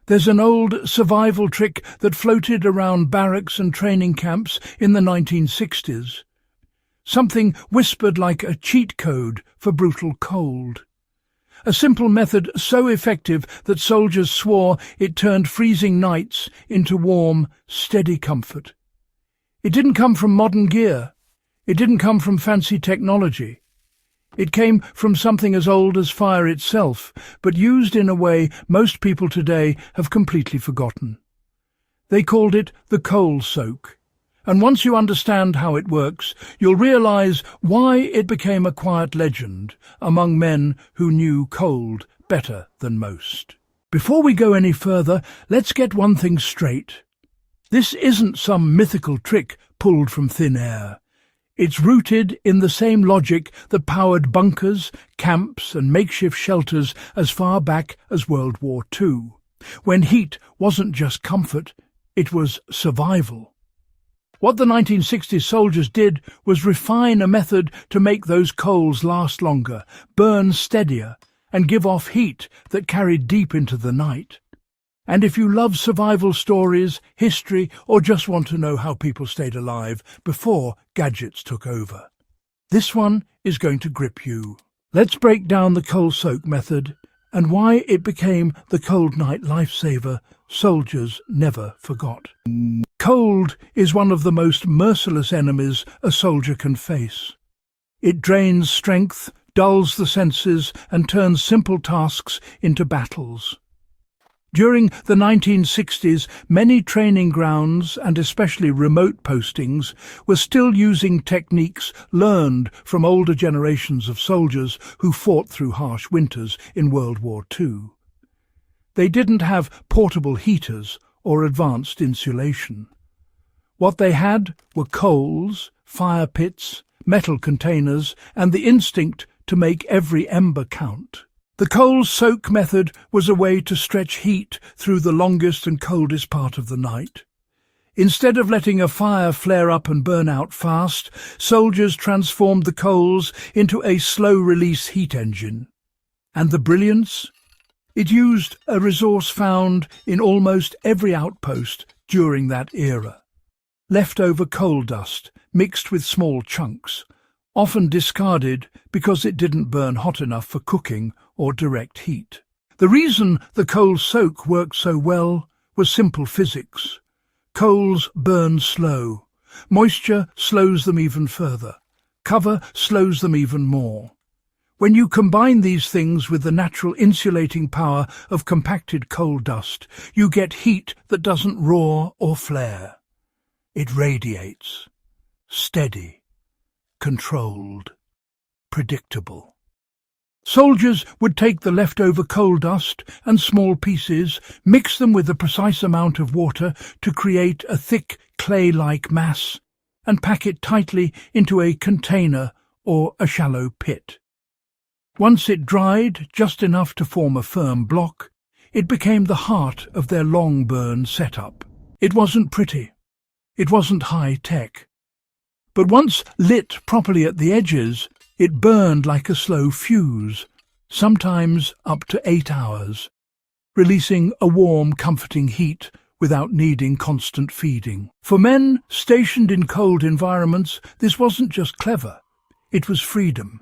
There's an old survival trick that floated around barracks and training camps in the 1960s. Something whispered like a cheat code for brutal cold. A simple method so effective that soldiers swore it turned freezing nights into warm, steady comfort. It didn't come from modern gear. It didn't come from fancy technology. It came from something as old as fire itself, but used in a way most people today have completely forgotten. They called it the coal soak. And once you understand how it works, you'll realize why it became a quiet legend among men who knew cold better than most. Before we go any further, let's get one thing straight. This isn't some mythical trick pulled from thin air. It's rooted in the same logic that powered bunkers, camps and makeshift shelters as far back as World War II, when heat wasn't just comfort, it was survival. What the 1960s soldiers did was refine a method to make those coals last longer, burn steadier, and give off heat that carried deep into the night. And if you love survival stories, history, or just want to know how people stayed alive before gadgets took over, this one is going to grip you. Let's break down the coal soak method and why it became the cold night lifesaver soldiers never forgot. Cold is one of the most merciless enemies a soldier can face. It drains strength, dulls the senses, and turns simple tasks into battles. During the 1960s, many training grounds, and especially remote postings, were still using techniques learned from older generations of soldiers who fought through harsh winters in World War II. They didn't have portable heaters or advanced insulation. What they had were coals, fire pits, metal containers, and the instinct to make every ember count. The coal soak method was a way to stretch heat through the longest and coldest part of the night. Instead of letting a fire flare up and burn out fast, soldiers transformed the coals into a slow-release heat engine. And the brilliance? It used a resource found in almost every outpost during that era. Leftover coal dust mixed with small chunks, often discarded because it didn't burn hot enough for cooking or direct heat. The reason the coal soak worked so well was simple physics. Coals burn slow. Moisture slows them even further. Cover slows them even more. When you combine these things with the natural insulating power of compacted coal dust, you get heat that doesn't roar or flare. It radiates. Steady. Controlled. Predictable. Soldiers would take the leftover coal dust and small pieces, mix them with a precise amount of water to create a thick clay-like mass, and pack it tightly into a container or a shallow pit. Once it dried just enough to form a firm block, it became the heart of their long burn setup. It wasn't pretty. It wasn't high-tech. But once lit properly at the edges, it burned like a slow fuse, sometimes up to 8 hours, releasing a warm, comforting heat without needing constant feeding. For men stationed in cold environments, this wasn't just clever, it was freedom.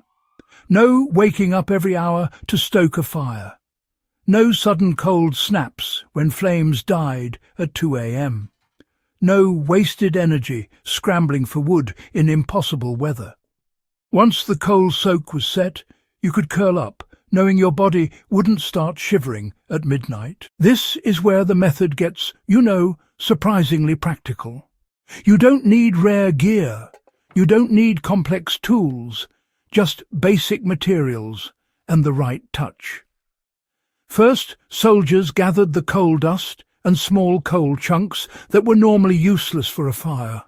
No waking up every hour to stoke a fire. No sudden cold snaps when flames died at 2 a.m. No wasted energy scrambling for wood in impossible weather. Once the coal soak was set, you could curl up, knowing your body wouldn't start shivering at midnight. This is where the method gets, surprisingly practical. You don't need rare gear. You don't need complex tools. Just basic materials and the right touch. First, soldiers gathered the coal dust and small coal chunks that were normally useless for a fire.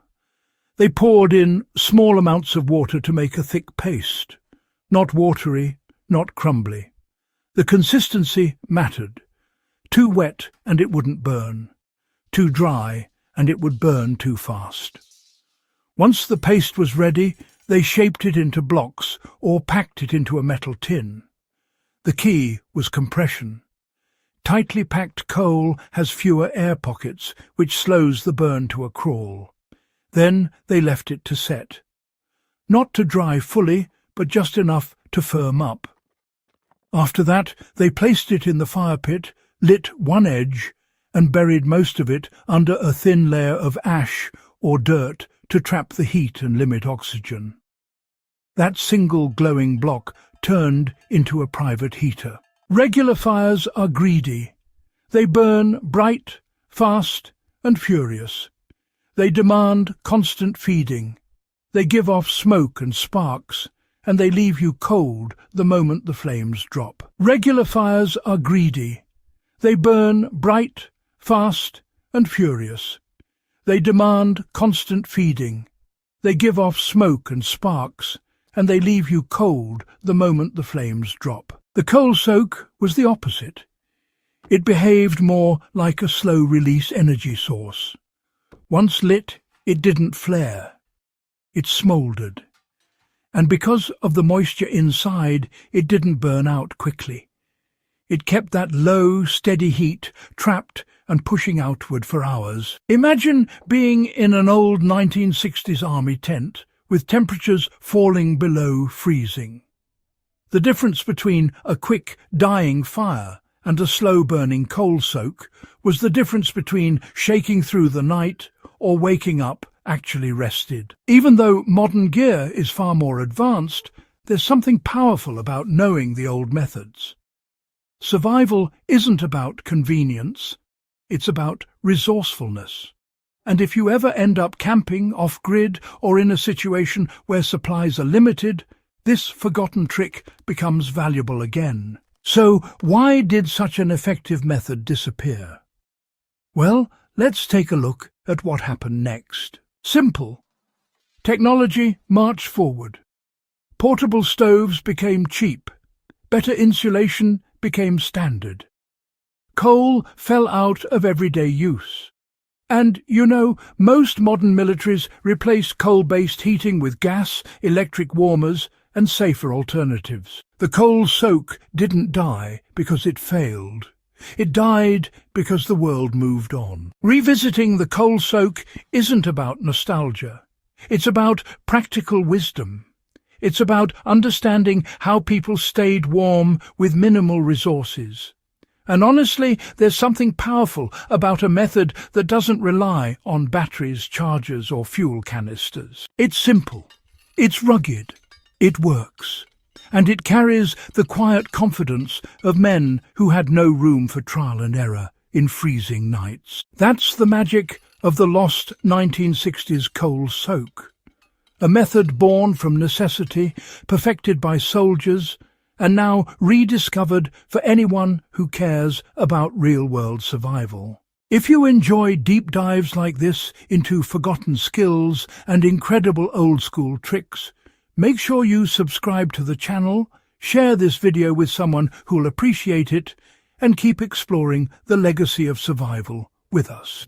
They poured in small amounts of water to make a thick paste. Not watery, not crumbly. The consistency mattered. Too wet and it wouldn't burn. Too dry and it would burn too fast. Once the paste was ready, they shaped it into blocks or packed it into a metal tin. The key was compression. Tightly packed coal has fewer air pockets, which slows the burn to a crawl. Then they left it to set. Not to dry fully, but just enough to firm up. After that, they placed it in the fire pit, lit one edge, and buried most of it under a thin layer of ash or dirt to trap the heat and limit oxygen. That single glowing block turned into a private heater. Regular fires are greedy. They burn bright, fast, and furious. They demand constant feeding. They give off smoke and sparks, and they leave you cold the moment the flames drop. Regular fires are greedy. They burn bright, fast, and furious. They demand constant feeding. They give off smoke and sparks, and they leave you cold the moment the flames drop. The coal soak was the opposite. It behaved more like a slow-release energy source. Once lit, it didn't flare. It smouldered. And because of the moisture inside, it didn't burn out quickly. It kept that low, steady heat trapped and pushing outward for hours. Imagine being in an old 1960s army tent with temperatures falling below freezing. The difference between a quick, dying fire and a slow-burning coal soak was the difference between shaking through the night or waking up actually rested. Even though modern gear is far more advanced, there's something powerful about knowing the old methods. Survival isn't about convenience, it's about resourcefulness. And if you ever end up camping off-grid or in a situation where supplies are limited, this forgotten trick becomes valuable again. So why did such an effective method disappear? Well, let's take a look at what happened next. Simple. Technology marched forward. Portable stoves became cheap. Better insulation became standard. Coal fell out of everyday use. And, most modern militaries replaced coal-based heating with gas, electric warmers, and safer alternatives. The coal soak didn't die because it failed. It died because the world moved on. Revisiting the coal soak isn't about nostalgia. It's about practical wisdom. It's about understanding how people stayed warm with minimal resources. And honestly, there's something powerful about a method that doesn't rely on batteries, chargers, or fuel canisters. It's simple. It's rugged. It works. And it carries the quiet confidence of men who had no room for trial and error in freezing nights. That's the magic of the lost 1960s coal soak. A method born from necessity, perfected by soldiers, and now rediscovered for anyone who cares about real-world survival. If you enjoy deep dives like this into forgotten skills and incredible old-school tricks, make sure you subscribe to the channel, share this video with someone who'll appreciate it, and keep exploring the legacy of survival with us.